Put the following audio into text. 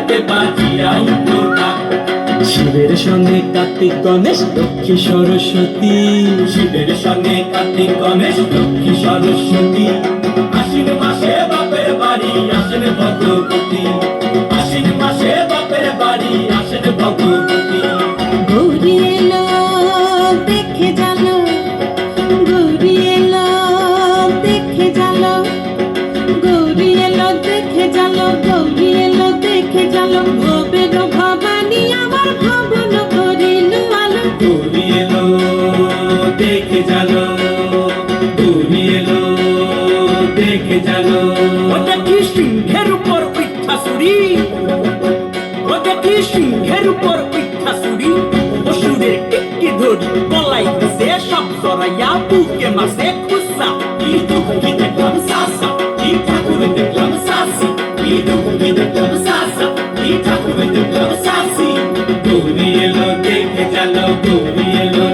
বাজাতে বাজিয়া উঠলো ঢাক। শিবের সঙ্গে কার্তিক গণেশ লক্ষ্মী সরস্বতী, শিবের সঙ্গে কার্তিক গণেশ লক্ষ্মী সরস্বতী, আশ্বিন মাসে বাপের বাড়ি আসেন ভগবতী, আশ্বিন মাসে বাপের বাড়ি আসেন ভগবতী। গৌরী এলো দেখে জানো, গৌরী এলো দেখে জানো, গৌরী এলো দেখে জানো, গৌরী এলো দেখে জানো, ভবের ভবানী আমার ভবন করিল আলো। গৌরী এলো দেখে জানো, গৌরী এলো দেখে জানো। ওটা কি সিংহের উপর পিঠাসুরি, ওটা কি সিংহের উপর পিঠাসুরি, অসুরের টিক্কি ধরি গলাই দিছে সব জড়াইয়া বুকে মাসে খুসা। কি দুঃখী দেখলাম সাসা, কি ঠাকুর দেখলাম সাসি, কি দুঃখী দেখলাম সাসা, কি ঠাকুর দেখলাম সাসি। গৌরী এলো দেখে জানো, গৌরী এলো